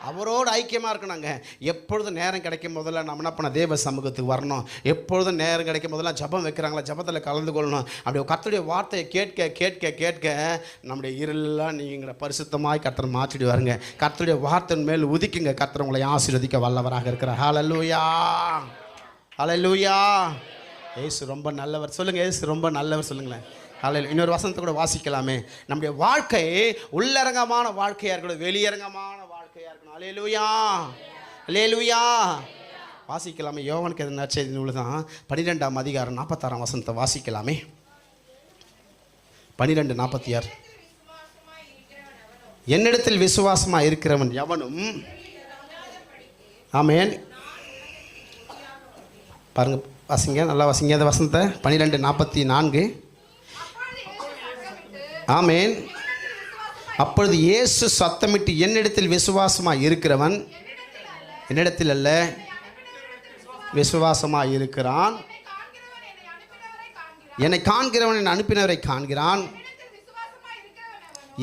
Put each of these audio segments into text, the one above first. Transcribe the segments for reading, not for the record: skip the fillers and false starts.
அவரோடு ஐக்கியமாக இருக்கணுங்க. எப்பொழுதும் நேரம் கிடைக்கும் போதெல்லாம் நம்ம என்ன பண்ண தேவ சமூகத்துக்கு வரணும். எப்பொழுதும் நேரம் கிடைக்கும் போதெல்லாம் ஜபம் வைக்கிறாங்களா, ஜபத்தில் கலந்து கொள்ளணும். அப்படி கர்த்தருடைய வார்த்தையை கேட்க கேட்க கேட்க நம்முடைய இருளெல்லாம் நீங்கிற பரிசுத்தமாய் கர்த்தர் மாற்றிடுவாருங்க. கர்த்தருடைய வார்த்தையின் மேல் உதிக்குங்க. கர்த்தர் உங்களை ஆசீர்வதிக்க வல்லவராக இருக்கிறார். ஹல்லேலூயா, ஹல்லேலூயா. ஏசு ரொம்ப நல்லவர் சொல்லுங்கள். ஏசு ரொம்ப நல்லவர் சொல்லுங்களேன். ஹல்லேலூயா. இன்னொரு வசனத்தை கூட வாசிக்கலாமே. நம்முடைய வாழ்க்கை உள்ளரங்கமான வாழ்க்கையாக இருக்கணும், வெளியரங்கமான வாழ்க்கையாக இருக்கணும். ஹல்லேலூயா, ஹல்லேலூயா. வாசிக்கலாமே. யோவானுக்கு எது நற்செய்தி நூல் தான் 12ஆம் அதிகாரம் 46ஆம் வசனத்தை வாசிக்கலாமே. 12:46. என்னிடத்தில் விசுவாசமாக இருக்கிறவன் எவனும், ஆமென். பாருங்க, வாசிங்க, நல்லா வாசிங்க அந்த வசனத்தை. 12:44. ஆமென். அப்பொழுது இயேசு சத்தமிட்டு, என்னிடத்தில் விசுவாசமாக இருக்கிறவன் என்னிடத்தில் அல்ல விசுவாசமாக இருக்கிறான், என்னை காண்கிறவன் என்னை அனுப்பினவரை காண்கிறான்.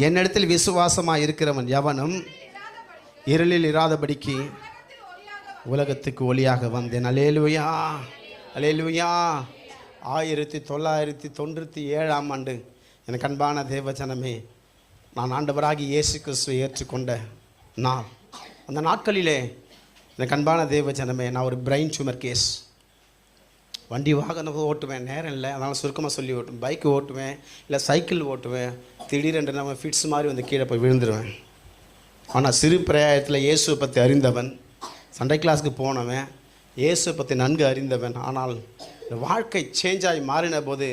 என்னிடத்தில் விசுவாசமாக இருக்கிறவன் எவனும் இருளில் இராதபடிக்கு உலகத்துக்கு ஒளியாக வந்தேன். அல்லேலூயா, அல்லேலூயா. 1997ஆம் ஆண்டு எனக்கு அன்பான தேவஜனமே, நான் ஆண்டவராகி இயேசு கிறிஸ்துவை ஏற்றுக்கொண்ட நாள். அந்த நாட்களிலே எனக்கு அன்பான தேவஜனமே, நான் ஒரு பிரெயின் டியூமர் கேஸ். வண்டி வாகனம் ஓட்டுவேன், நேரம் இல்லை, அதனால் சுருக்கமாக சொல்லி ஓட்டுவேன். பைக்கு ஓட்டுவேன், இல்லை சைக்கிள் ஓட்டுவேன். திடீரென்று நம்ம ஃபிட்ஸ் மாதிரி வந்து கீழே போய் விழுந்துருவேன். ஆனால் சிறு பிராயத்தில் இயேசுவை பற்றி அறிந்தவன், சண்டே கிளாஸுக்கு போனவன், இயேசுவை பற்றி நன்கு அறிந்தவன். ஆனால் இந்த வாழ்க்கை சேஞ்ச் ஆகி மாறின போது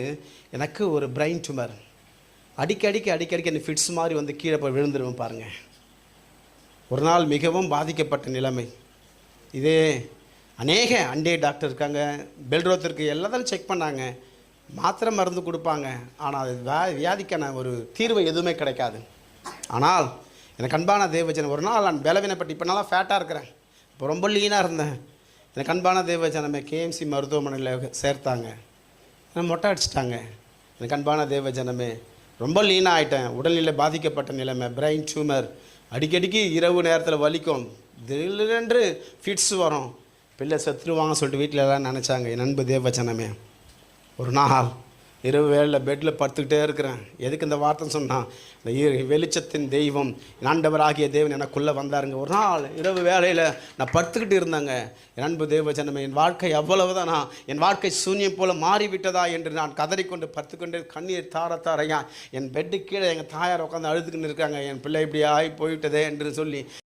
எனக்கு ஒரு பிரெயின் டியூமர். அடிக்கடிக்கு அந்த ஃபிட்ஸ் மாதிரி வந்து கீழே போய் விழுந்துருவேன் பாருங்கள். ஒரு நாள் மிகவும் பாதிக்கப்பட்ட நிலைமை. இதே அநேக அண்டே டாக்டர் இருக்காங்க, பெல்ரோத்திற்கு எல்லாத்தையும் செக் பண்ணாங்க, மாத்திரை மருந்து கொடுப்பாங்க. ஆனால் அது வியாதிக்கான ஒரு தீர்வு எதுவுமே கிடைக்காது. ஆனால் எனக்கு அன்பான தேவஜனம், ஒரு நாள் நான் பலவீனப்பட்டு, இப்போ நல்லா ஃபேட்டாக இருக்கிறேன், இப்போ ரொம்ப லீனாக இருந்தேன். எனக்கு அன்பான தேவஜனமே, கேஎம்சி மருத்துவமனையில் சேர்த்தாங்க. மொட்டை அடிச்சிட்டாங்க. எனக்கு அன்பான தேவஜனமே, ரொம்ப லீனாக ஆகிட்டேன். உடல்நிலை பாதிக்கப்பட்ட நிலைமை, பிரெயின் டியூமர். அடிக்கடிக்கு இரவு நேரத்தில் வலிக்கும், திடீரென்று ஃபிட்ஸ் வரும், பிள்ளை செத்துருவாங்க சொல்லிட்டு வீட்டில் எல்லாம் நினச்சாங்க. என் அன்பு தேவஜனமே, ஒரு நாள் இரவு வேளையில் பெட்டில் படுத்துக்கிட்டே இருக்கிறேன். எதுக்கு இந்த வார்த்தை சொன்னான்? இந்த வெளிச்சத்தின் தெய்வம் ஆண்டவராகிய தேவன் எனக்குள்ளே வந்தாருங்க. ஒரு நாள் இரவு வேளையில் நான் படுத்துக்கிட்டு இருந்தேங்க. என் அன்பு தேவஜனமே, என் வாழ்க்கை அவ்வளவுதானா, என் வாழ்க்கை சூன்யம் போல மாறிவிட்டதா என்று நான் கதறிக்கொண்டு படுத்துக்கொண்டு கண்ணீர் தாரையா என் பெட்டு கீழே எங்கள் தாயார் உட்காந்து அழுதுக்குன்னு இருக்காங்க. என் பிள்ளை இப்படி ஆகி போயிட்டதே என்று சொல்லி